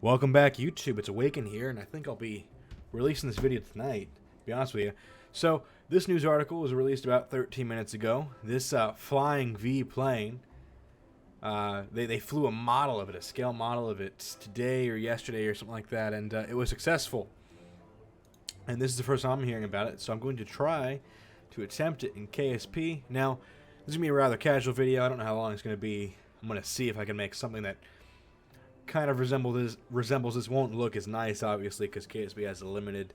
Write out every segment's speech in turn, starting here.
Welcome back, YouTube. It's Awaken here, and I think I'll be releasing this video tonight, to be honest with you. So, this news article was released about 13 minutes ago. This Flying V plane, they flew a model of it, a scale model of it, today or yesterday or something like that, and it was successful. And this is the first time I'm hearing about it, so I'm going to try to attempt it in KSP. Now, this is going to be a rather casual video. I don't know how long it's going to be. I'm going to see if I can make something that kind of resembles this. Won't look as nice, obviously, because KSP has a limited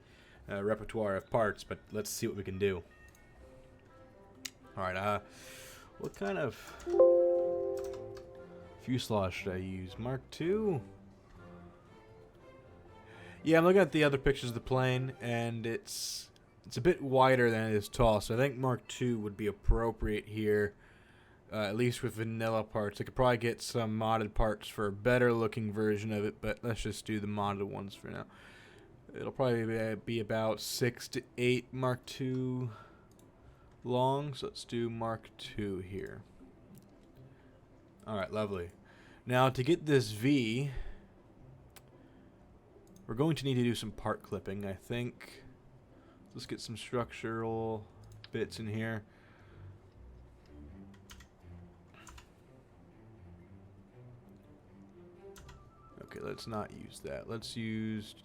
repertoire of parts, but let's see what we can do. Alright, what kind of fuselage should I use? Mark II? Yeah, I'm looking at the other pictures of the plane, and it's a bit wider than it is tall, so I think Mark II would be appropriate here. At least with vanilla parts. I could probably get some modded parts for a better looking version of it, but let's just do the modded ones for now. It'll probably be about 6 to 8 Mark II long, so let's do Mark II here. Alright, lovely. Now to get this V, we're going to need to do some part clipping, I think. Let's get some structural bits in here. Okay, let's not use that. Let's use...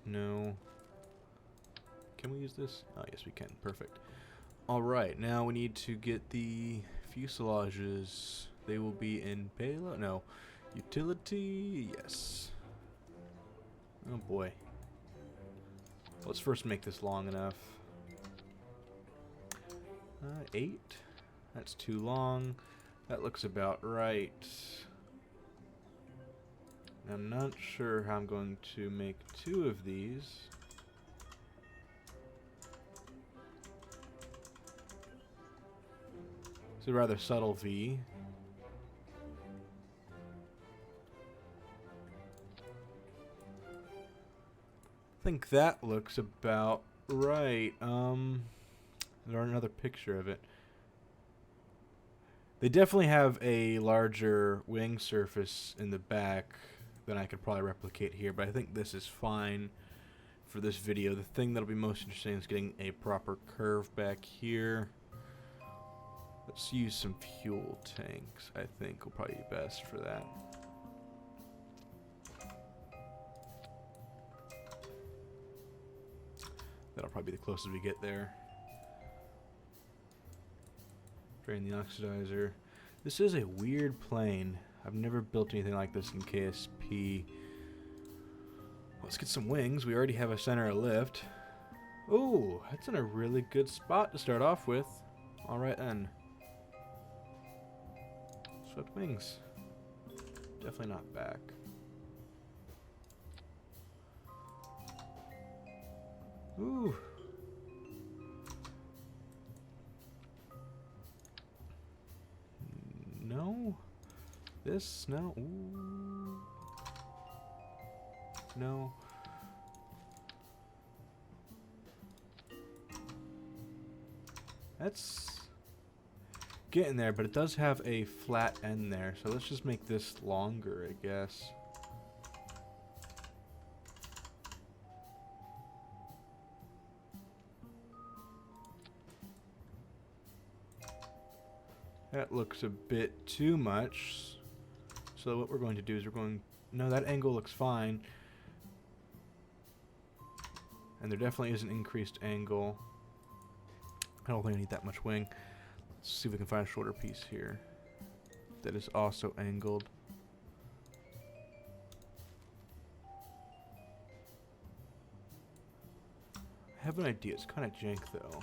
No. Can we use this? Oh, yes, we can. Perfect. Alright, now we need to get the fuselages. They will be in payload? No. Utility? Yes. Oh, boy. Let's first make this long enough. 8? That's too long. That looks about right. I'm not sure how I'm going to make 2 of these. It's a rather subtle V. I think that looks about right. There's another picture of it. They definitely have a larger wing surface in the back than I could probably replicate here, but I think this is fine for this video. The thing that'll be most interesting is getting a proper curve back here. Let's use some fuel tanks, I think will probably be best for that. That'll probably be the closest we get there. Drain the oxidizer. This is a weird plane. I've never built anything like this in KSP. Let's get some wings. We already have a center of lift. Oh, that's in a really good spot to start off with. Alright then. Swept wings. Definitely not back. Ooh. No. This? No. Ooh. No. That's getting there, but it does have a flat end there, so let's just make this longer, I guess. That looks a bit too much. So what we're going to do is we're going... No, that angle looks fine. And there definitely is an increased angle. I don't think I need that much wing. Let's see if we can find a shorter piece here that is also angled. I have an idea. It's kind of jank though.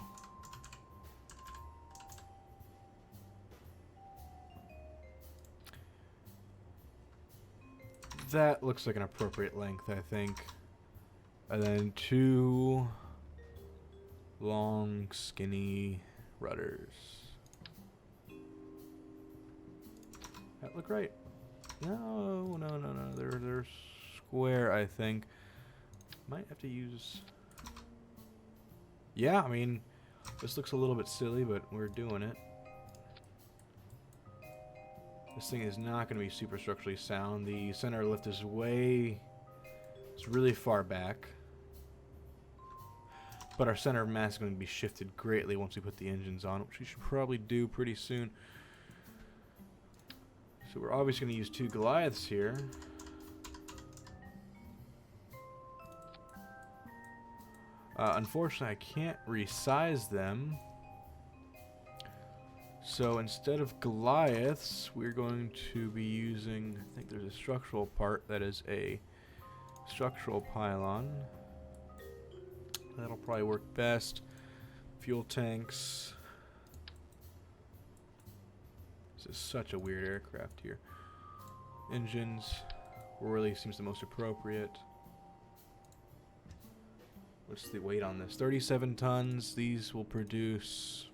That looks like an appropriate length, I think. And then 2 long, skinny rudders. That look right? No. They're square, I think. Might have to use... Yeah, I mean, this looks a little bit silly, but we're doing it. This thing is not going to be super structurally sound. The center lift is it's really far back. But our center of mass is going to be shifted greatly once we put the engines on, which we should probably do pretty soon. So we're obviously going to use 2 Goliaths here. Unfortunately, I can't resize them. So instead of Goliaths, we're going to be using, I think there's a structural part that is a structural pylon. That'll probably work best. Fuel tanks. This is such a weird aircraft here. Engines really seems the most appropriate. What's the weight on this? 37 tons. These will produce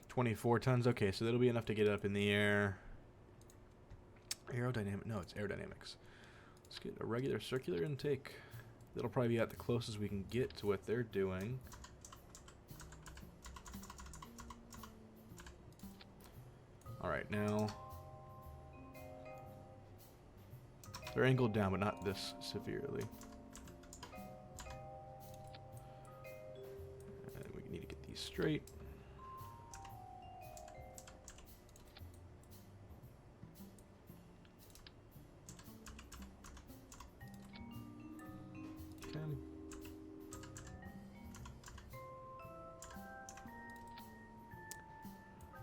24 tons. Okay, so that'll be enough to get it up in the air. Aerodynamic. No, it's aerodynamics. Let's get a regular circular intake. That'll probably be at the closest we can get to what they're doing. Alright, now they're angled down, but not this severely. And we need to get these straight.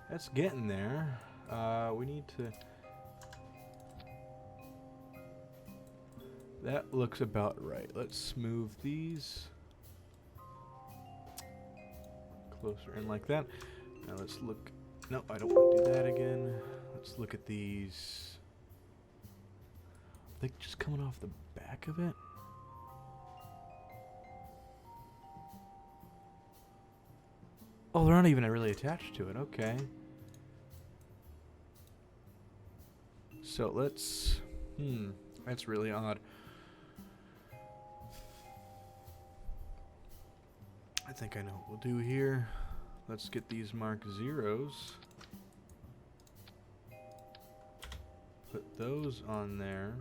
That's getting there. We need to... That looks about right. Let's move these closer in like that. Now let's look... No, I don't want to do that again. Let's look at these. Are they just coming off the back of it? Oh, they're not even really attached to it. Okay. So let's... That's really odd. I think I know what we'll do here. Let's get these Mark Zeros. Put those on there.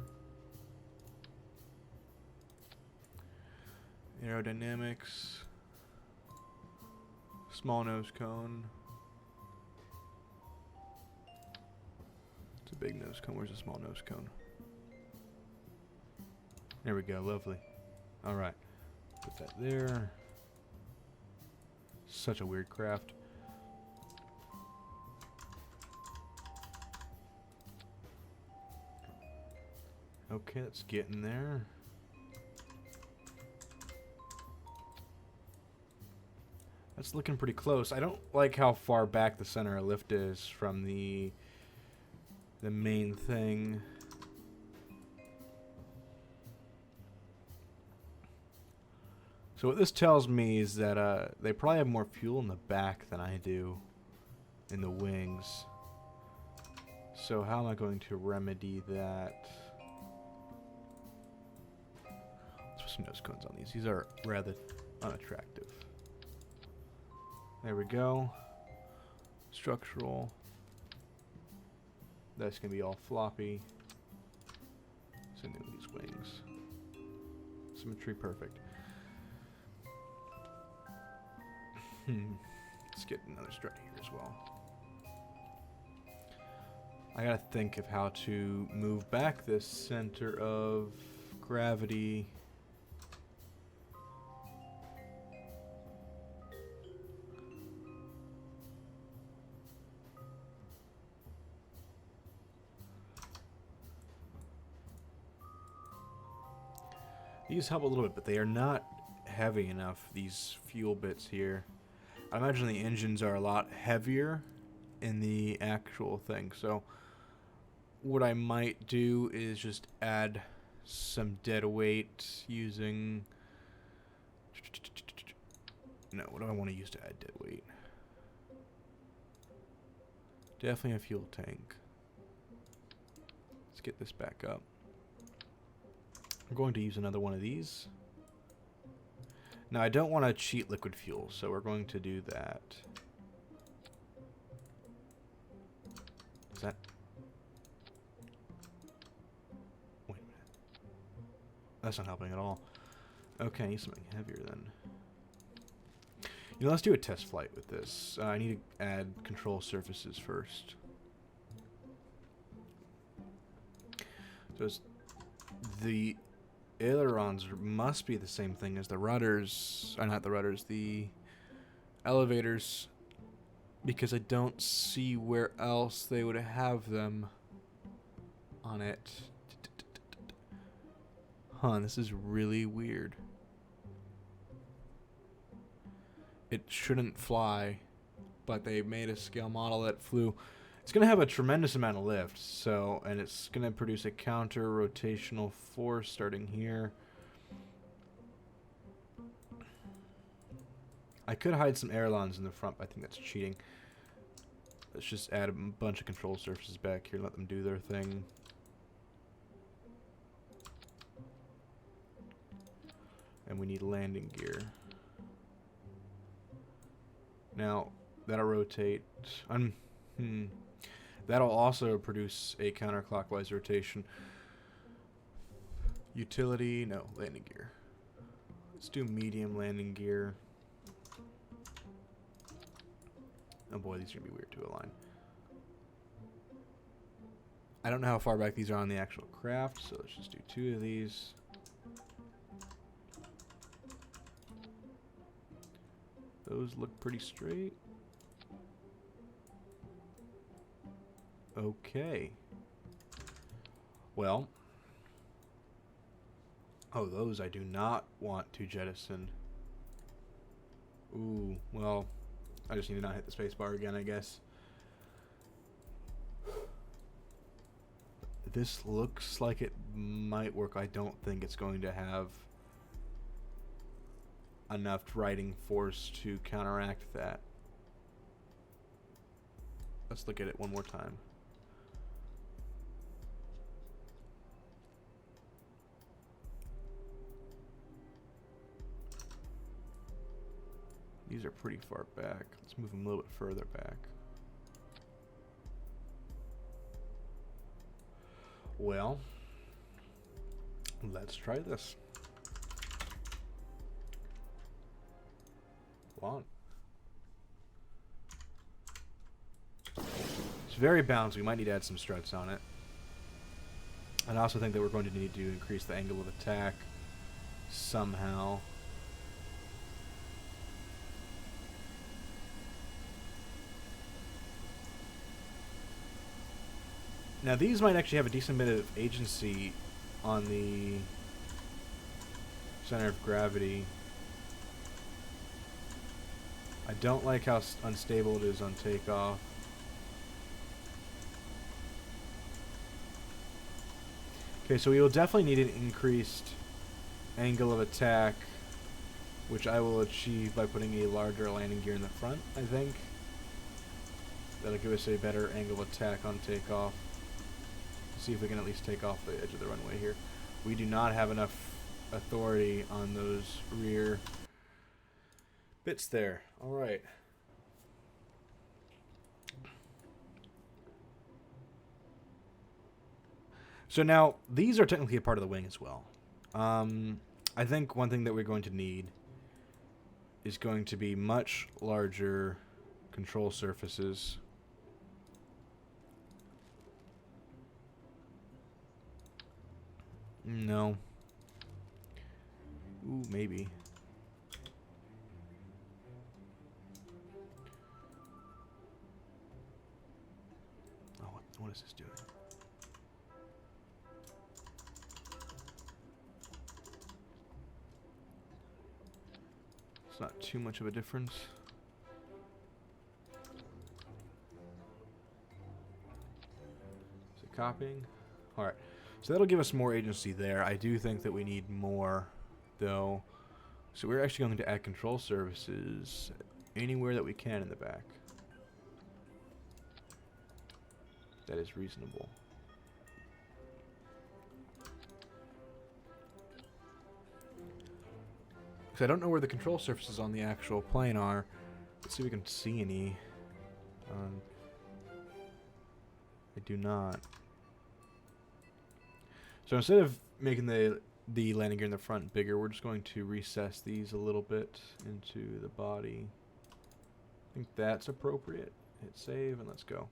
Aerodynamics. Small nose cone. It's a big nose cone. Where's the small nose cone? There we go. Lovely. Alright. Put that there. Such a weird craft. Okay, let's get in there. That's looking pretty close. I don't like how far back the center of lift is from the main thing. So what this tells me is that they probably have more fuel in the back than I do in the wings. So how am I going to remedy that? Let's put some nose cones on these. These are rather unattractive. There we go. Structural. That's going to be all floppy. Same thing with these wings. Symmetry perfect. Let's get another strut here as well. I gotta think of how to move back this center of gravity. These help a little bit, but they are not heavy enough, these fuel bits here. I imagine the engines are a lot heavier in the actual thing. So what I might do is just add some dead weight using... No, what do I want to use to add dead weight? Definitely a fuel tank. Let's get this back up. I'm going to use another one of these. Now, I don't want to cheat liquid fuel, so we're going to do that. Is that That's not helping at all. Okay, I need something heavier then. You know, let's do a test flight with this. I need to add control surfaces first. So it's the ailerons must be the same thing as the rudders. Not the rudders, the elevators. Because I don't see where else they would have them on it. Huh, this is really weird. It shouldn't fly, but they made a scale model that flew. It's going to have a tremendous amount of lift, so, and it's going to produce a counter rotational force starting here. I could hide some ailerons in the front, but I think that's cheating. Let's just add a bunch of control surfaces back here and let them do their thing. And we need landing gear. Now, that'll rotate. That'll also produce a counterclockwise rotation. Utility, no, landing gear. Let's do medium landing gear. Oh boy, these are gonna be weird to align. I don't know how far back these are on the actual craft, so let's just do 2 of these. Those look pretty straight. Okay. Well. Oh, those I do not want to jettison. Ooh, well, I just need to not hit the space bar again, I guess. This looks like it might work. I don't think it's going to have enough riding force to counteract that. Let's look at it one more time. These are pretty far back. Let's move them a little bit further back. Well, let's try this. Come on. It's very balanced. We might need to add some struts on it. And I also think that we're going to need to increase the angle of attack somehow. Now these might actually have a decent bit of agency on the center of gravity. I don't like how unstable it is on takeoff. Okay, so we will definitely need an increased angle of attack, which I will achieve by putting a larger landing gear in the front, I think. That'll give us a better angle of attack on takeoff. See if we can at least take off the edge of the runway here. We do not have enough authority on those rear bits there. All right. So now these are technically a part of the wing as well. I think one thing that we're going to need is going to be much larger control surfaces. No. Ooh, maybe. Oh, what is this doing? It's not too much of a difference. Is it copying? All right. So that'll give us more agency there. I do think that we need more, though. So we're actually going to add control surfaces anywhere that we can in the back. That is reasonable. Because I don't know where the control surfaces on the actual plane are. Let's see if we can see any. I do not. So instead of making the the landing gear in the front bigger. We're just going to recess these a little bit into the body. I think that's appropriate. Hit save and let's go.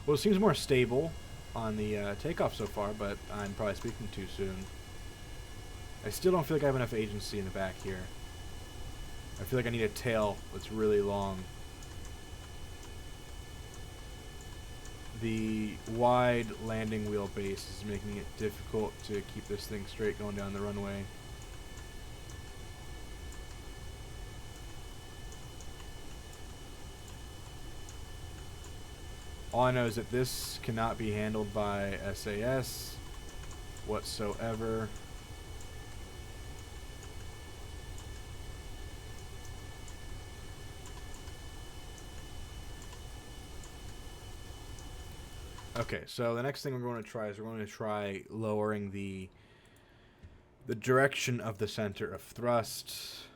Well, it seems more stable on the takeoff so far, but I'm probably speaking too soon. I still don't feel like I have enough agency in the back here. I feel like I need a tail that's really long. The wide landing wheel base is making it difficult to keep this thing straight going down the runway. All I know is that this cannot be handled by SAS whatsoever. Okay, so the next thing we're going to try is we're going to try lowering the direction of the center of thrust.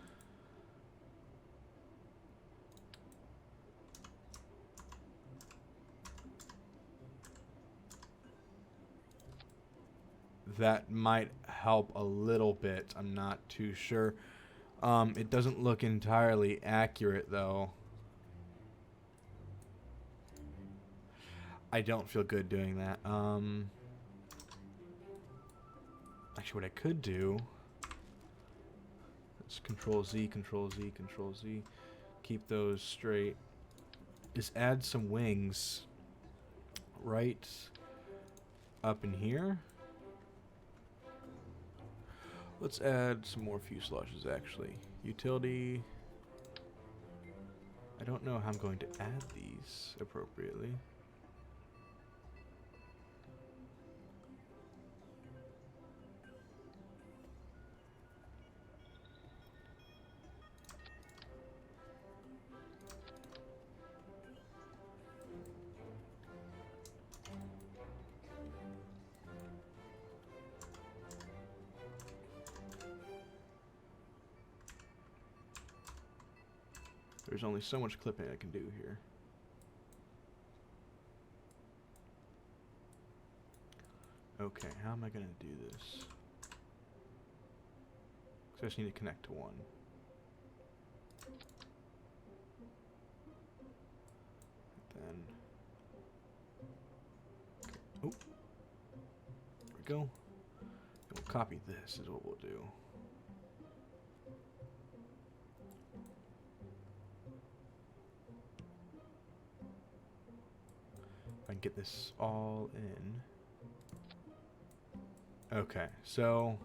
That might help a little bit. I'm not too sure. It doesn't look entirely accurate, though. I don't feel good doing that. Actually, what I could do is Control Z, Control Z, Control Z. Keep those straight. Is add some wings right up in here. Let's add some more fuselages, actually. Utility. I don't know how I'm going to add these appropriately. There's only so much clipping I can do here. Okay, how am I going to do this? 'Cause I just need to connect to one. Then, okay. Oh, there we go. We'll copy this is what we'll do. If I can get this all in. Okay, so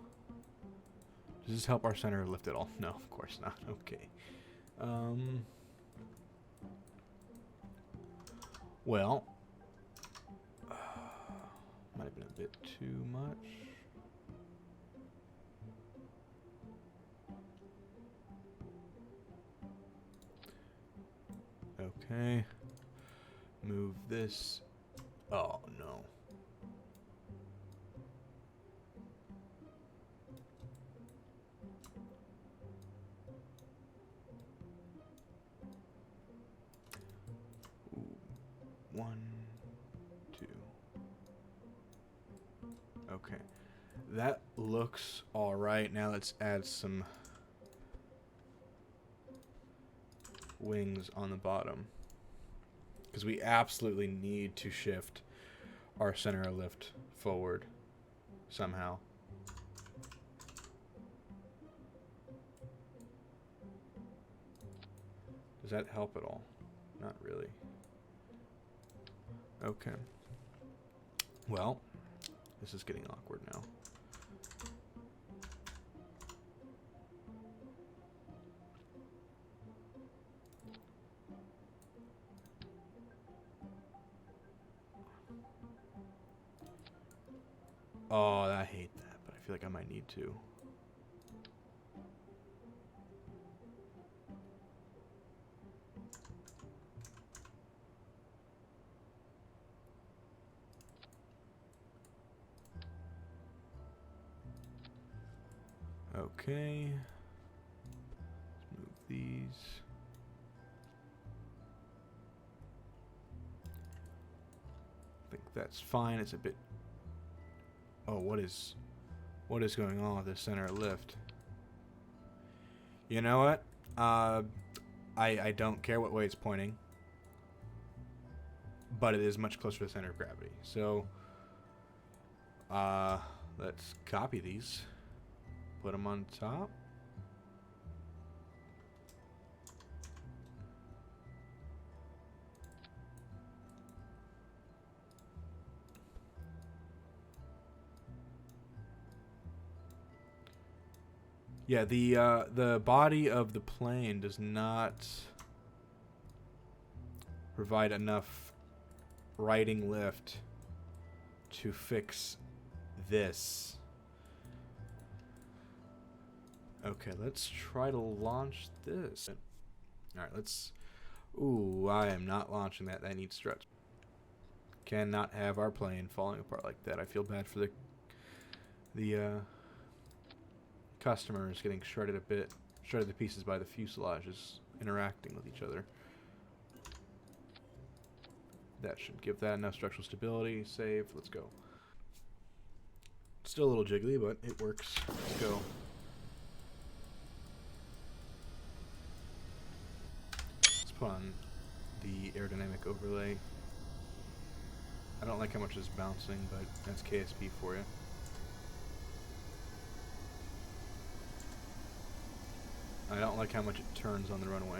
does this help our center lift at all? No, of course not. Okay. Well, might have been a bit too much. Okay. Move this. Oh, no. Ooh. 1, 2. Okay. That looks all right. Now let's add some wings on the bottom, because we absolutely need to shift our center of lift forward somehow. Does that help at all? Not really. Okay. Well, this is getting awkward now. Oh, I hate that, but I feel like I might need to. Okay. Let's move these. I think that's fine. It's a bit... Oh, what is going on with this center lift? You know what? I don't care what way it's pointing, but it is much closer to the center of gravity. So, let's copy these, put them on top. Yeah, the body of the plane does not provide enough riding lift to fix this. Okay, let's try to launch this. Alright, let's... Ooh, I am not launching that. That needs struts. Cannot have our plane falling apart like that. I feel bad for the customers getting shredded to pieces by the fuselages interacting with each other. That should give that enough structural stability. Save. Let's go. Still a little jiggly, but it works. Let's go. Let's put on the aerodynamic overlay. I don't like how much it's bouncing, but that's KSP for you. I don't like how much it turns on the runway.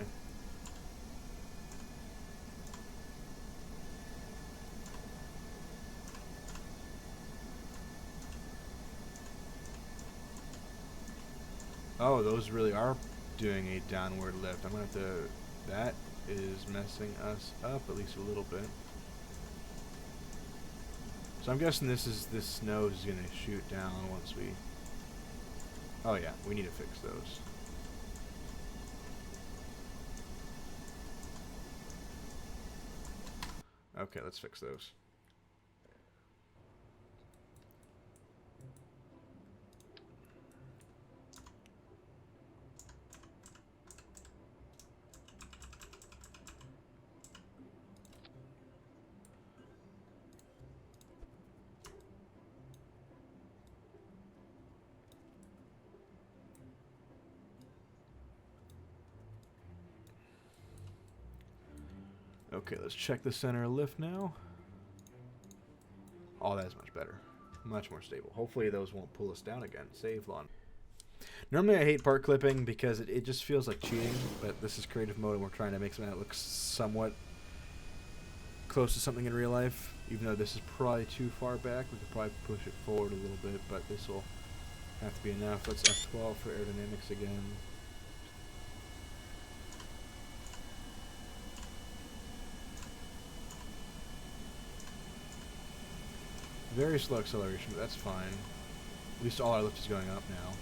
Oh, those really are doing a downward lift. I'm gonna have to... That is messing us up at least a little bit. So I'm guessing this nose is gonna shoot down once we... Oh yeah, we need to fix those. Okay, let's fix those. Okay, let's check the center lift now. Oh, that's much better. Much more stable. Hopefully those won't pull us down again. Save lawn. Normally I hate part clipping because it just feels like cheating, but this is creative mode and we're trying to make something that looks somewhat close to something in real life. Even though this is probably too far back, we could probably push it forward a little bit, but this will have to be enough. Let's F12 for aerodynamics again. Very slow acceleration, but that's fine. At least all our lift is going up now.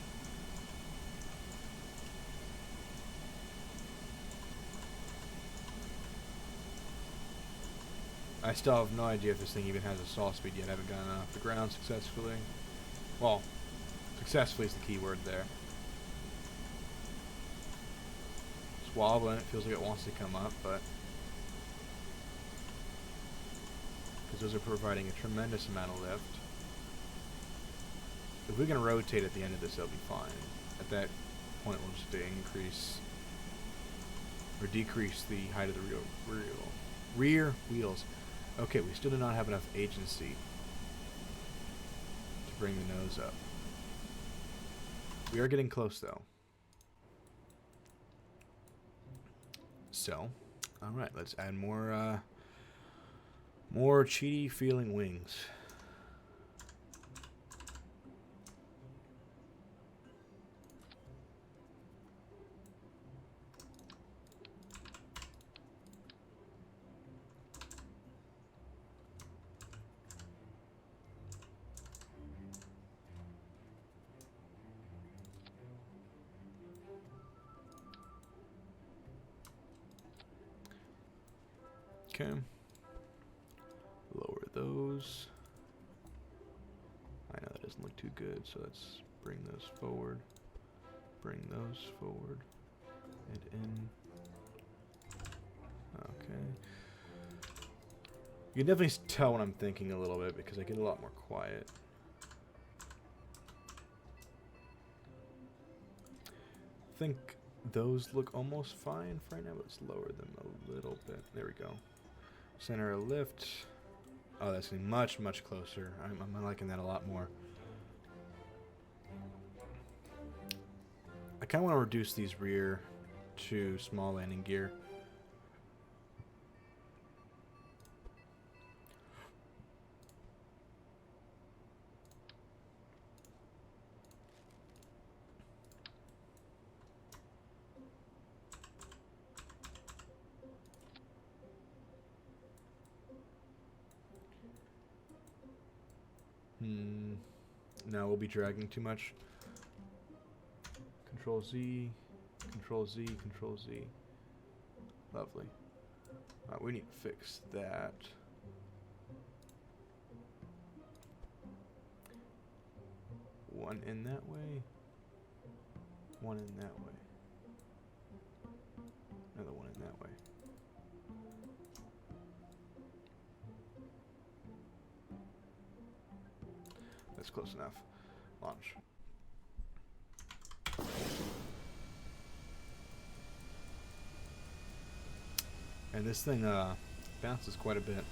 I still have no idea if this thing even has a stall speed yet. I haven't gotten off the ground successfully. Well, successfully is the key word there. It's wobbling. It feels like it wants to come up, but... because those are providing a tremendous amount of lift. If we can rotate at the end of this, it'll be fine. At that point, we'll just increase or decrease the height of the rear wheels. Okay, we still do not have enough agency to bring the nose up. We are getting close, though. So, all right, let's add more cheaty feeling wings. Okay. Lower those. I know that doesn't look too good, so let's bring those forward. Bring those forward and in. Okay. You can definitely tell when I'm thinking a little bit because I get a lot more quiet. I think those look almost fine for right now. Let's lower them a little bit. There we go. Center of lift. Oh, that's getting much, much closer. I'm liking that a lot more. I kind of want to reduce these rear to small landing gear. No, we'll be dragging too much. Control Z, Control Z, Control Z. Lovely. We need to fix that. One in that way. One in that way. Another one in that way. That's close enough. Launch. And this thing bounces quite a bit.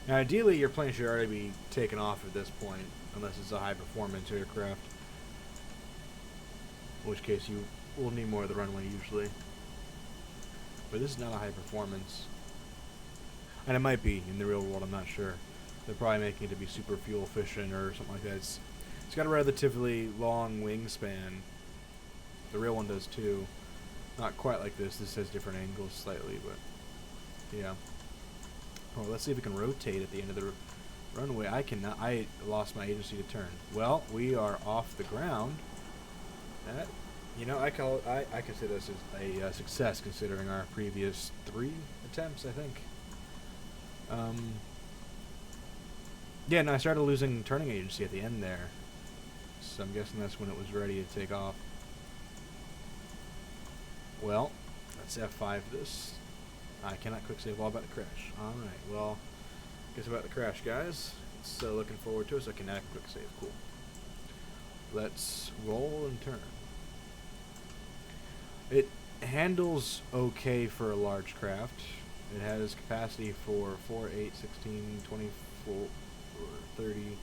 Now, ideally, your plane should already be taken off at this point, unless it's a high-performance aircraft. In which case, you will need more of the runway usually. But this is not a high-performance. And it might be in the real world, I'm not sure. They're probably making it to be super fuel efficient or something like that. It's got a relatively long wingspan. The real one does too. Not quite like this. This has different angles slightly, but yeah. Oh, let's see if we can rotate at the end of the runway. I cannot. I lost my agency to turn. Well, we are off the ground. That, you know, I consider this as a success considering our previous 3 attempts, I think. Yeah, no, I started losing turning agency at the end there. So I'm guessing that's when it was ready to take off. Well, let's F5 this. I cannot quick save while about to crash. Alright, well, guess about to crash, guys. So looking forward to it, so I can act quick save. Cool. Let's roll and turn. It handles okay for a large craft. It has capacity for 4, 8, 16, 24, 30,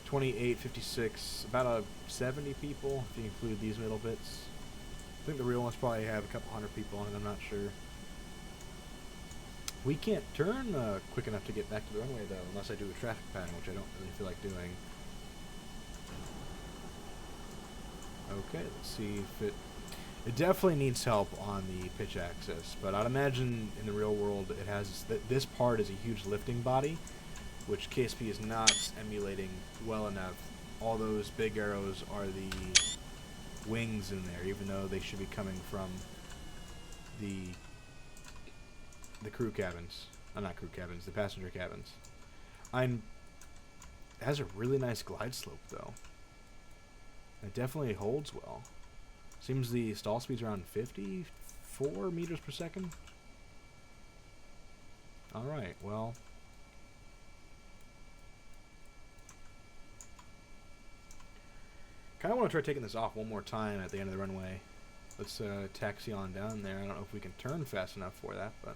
28, 56, about a 70 people if you include these middle bits. I think the real ones probably have a couple hundred people on it, I'm not sure. We can't turn quick enough to get back to the runway, though, unless I do a traffic pattern, which I don't really feel like doing. Okay, let's see if it... It definitely needs help on the pitch axis, but I'd imagine in the real world it has... This part is a huge lifting body, which KSP is not emulating well enough. All those big arrows are the wings in there, even though they should be coming from the crew cabins. Not crew cabins, the passenger cabins. It has a really nice glide slope, though. It definitely holds well. Seems the stall speed's around 54 meters per second. Alright, well. Kind of want to try taking this off one more time at the end of the runway. Let's taxi on down there. I don't know if we can turn fast enough for that, but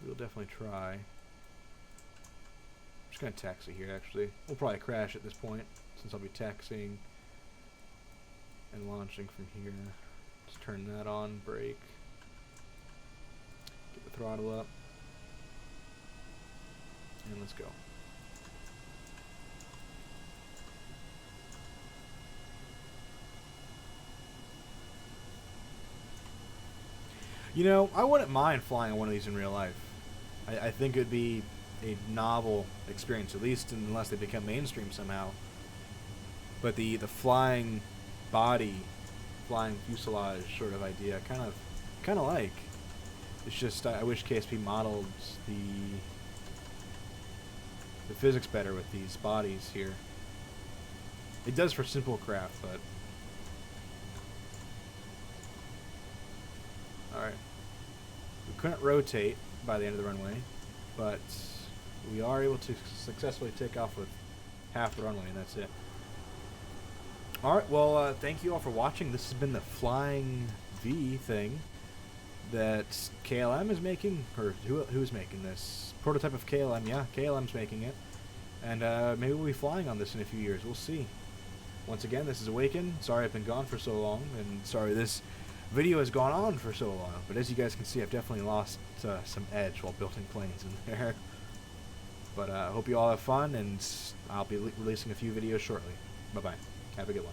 we'll definitely try. I'm just going to taxi here, actually. We'll probably crash at this point, since I'll be taxiing and launching from here. Just turn that on, brake. Get the throttle up. And let's go. You know, I wouldn't mind flying one of these in real life. I think it would be a novel experience, at least unless they become mainstream somehow. But the flying body, flying fuselage sort of idea, kind of like. It's just I wish KSP modeled the physics better with these bodies here. It does for simple craft, but alright. We couldn't rotate by the end of the runway, but we are able to successfully take off with half the runway, and that's it. Alright, well, thank you all for watching. This has been the Flying V thing that KLM is making, or who's making this? Prototype of KLM, yeah, KLM's making it. And maybe we'll be flying on this in a few years, we'll see. Once again, this is Awaken. Sorry I've been gone for so long, and sorry this video has gone on for so long. But as you guys can see, I've definitely lost some edge while building planes in there. But I hope you all have fun, and I'll be releasing a few videos shortly. Bye-bye. Have a good one.